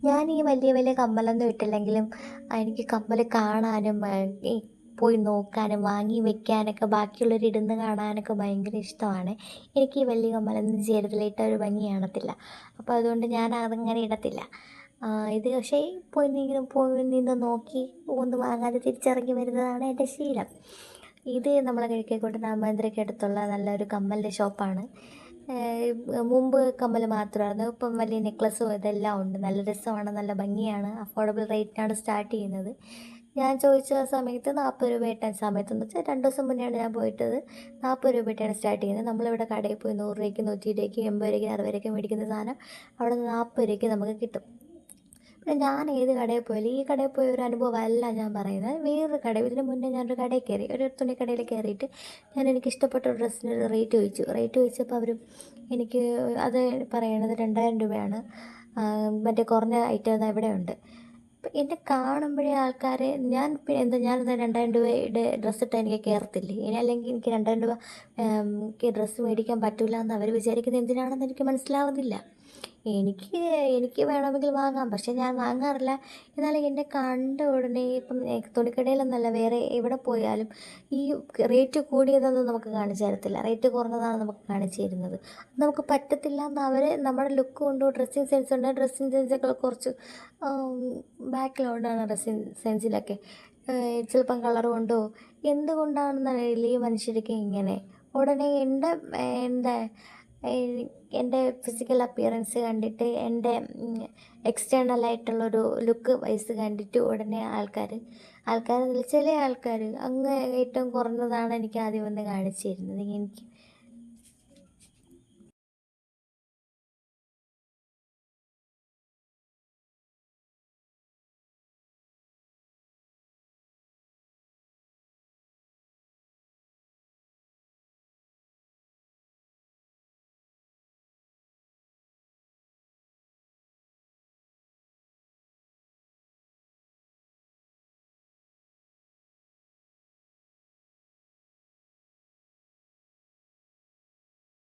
ഞാൻ ഈ വലിയ വലിയ കമ്മലൊന്നും ഇട്ടില്ലെങ്കിലും എനിക്ക് കമ്മൽ കാണാനും ഈ പോയി നോക്കാനും വാങ്ങി വെക്കാനൊക്കെ ബാക്കിയുള്ളവർ ഇടുന്ന കാണാനൊക്കെ ഭയങ്കര ഇഷ്ടമാണ്. എനിക്ക് ഈ വലിയ കമ്മലൊന്നും ചേരത്തില്ല, ഇട്ട ഒരു ഭംഗി കാണത്തില്ല. അപ്പോൾ അതുകൊണ്ട് ഞാൻ അതങ്ങനെ ഇടത്തില്ല. ഇത് പക്ഷേ പോയി നിന്ന് നോക്കി ഒന്നും വാങ്ങാതെ തിരിച്ചിറങ്ങി വരുന്നതാണ് എൻ്റെ ശീലം. ഇത് നമ്മളെ കിഴക്കേക്കോട്ട രാമേന്ദ്രയ്ക്ക് അടുത്തുള്ള നല്ലൊരു കമ്മലിൻ്റെ ഷോപ്പാണ്. മുമ്പ് കമ്മൽ മാത്രമായിരുന്നു, ഇപ്പം വലിയ നെക്ലസ്സും ഇതെല്ലാം ഉണ്ട്. നല്ല രസമാണ്, നല്ല ഭംഗിയാണ്. അഫോർഡബിൾ റേറ്റിനാണ് സ്റ്റാർട്ട് ചെയ്യുന്നത്. ഞാൻ ചോദിച്ച സമയത്ത് 40 രൂപ ഇട്ട സമയത്തെന്ന് വെച്ചാൽ 2 ദിവസം മുന്നെയാണ് ഞാൻ പോയിട്ടത്. 40 രൂപയ്ക്കാണ് സ്റ്റാർട്ട് ചെയ്യുന്നത്. നമ്മളിവിടെ കടയിൽ പോയി 100 രൂപയ്ക്ക് 120 രൂപയ്ക്ക് 80 രൂപയ്ക്ക് 60 രൂപയ്ക്ക് മേടിക്കുന്ന സാധനം അവിടെ നിന്ന് 40 രൂപയ്ക്ക് നമുക്ക് കിട്ടും. പിന്നെ ഞാൻ ഏത് കടയിൽ പോയാലും ഈ കടയിൽ പോയ ഒരു അനുഭവമല്ല ഞാൻ പറയുന്നത്, വേറൊരു കട. ഇതിന് മുന്നേ ഞാനൊരു കടയിൽ കയറി, ഒരു തുണിക്കടയിൽ കയറിയിട്ട് എനിക്കിഷ്ടപ്പെട്ട ഒരു ഡ്രസ്സിന് റേറ്റ് ചോദിച്ചപ്പോൾ അവർ എനിക്ക് അത് പറയണത് 2000 രൂപയാണ്. മറ്റേ കുറഞ്ഞ ഐറ്റം ഇവിടെ ഉണ്ട്. അപ്പം എന്നെ കാണുമ്പോഴേ ആൾക്കാർ, ഞാനത് 2000 രൂപയുടെ ഡ്രസ്സ് ഇട്ടാൽ എനിക്ക് കയറത്തില്ലേ? ഇനി അല്ലെങ്കിൽ എനിക്ക് 2000 രൂപ എനിക്ക് ഡ്രസ്സ് മേടിക്കാൻ പറ്റില്ല എന്ന് അവർ വിചാരിക്കുന്നത് എന്തിനാണെന്ന് എനിക്ക് മനസ്സിലാവുന്നില്ല. എനിക്ക് എനിക്ക് വേണമെങ്കിൽ വാങ്ങാം, പക്ഷെ ഞാൻ വാങ്ങാറില്ല. എന്നാലും എന്നെ കണ്ട ഉടനെ ഇപ്പം തുണിക്കടയിലൊന്നല്ല, വേറെ എവിടെ പോയാലും ഈ റേറ്റ് കൂടിയതൊന്നും നമുക്ക് കാണിച്ചു തരത്തില്ല, റേറ്റ് കുറഞ്ഞതാണ് നമുക്ക് കാണിച്ചു തരുന്നത്. നമുക്ക് പറ്റത്തില്ല എന്ന് അവർ നമ്മുടെ ലുക്ക് കൊണ്ടോ ഡ്രസ്സിങ് സെൻസ് ഉണ്ടോ, ഡ്രസ്സിങ് സെൻസൊക്കെ കുറച്ച് ബാക്കിലോട്ടാണ് ഡ്രസ്സിങ് സെൻസിലൊക്കെ. ചിലപ്പം കളർ കൊണ്ടോ എന്തുകൊണ്ടാണെന്നറിയില്ല ഈ മനുഷ്യർക്ക് ഇങ്ങനെ. ഉടനെ എൻ്റെ എൻ്റെ ഫിസിക്കൽ അപ്പിയറൻസ് കണ്ടിട്ട്, എൻ്റെ എക്സ്റ്റേണലായിട്ടുള്ളൊരു ലുക്ക് വൈസ് കണ്ടിട്ട് ഉടനെ ആൾക്കാർ ചില ആൾക്കാർ അങ്ങ് ഏറ്റവും കുറഞ്ഞതാണ് എനിക്ക് ആദ്യം വന്ന് കാണിച്ചു തരുന്നത്. എനിക്ക്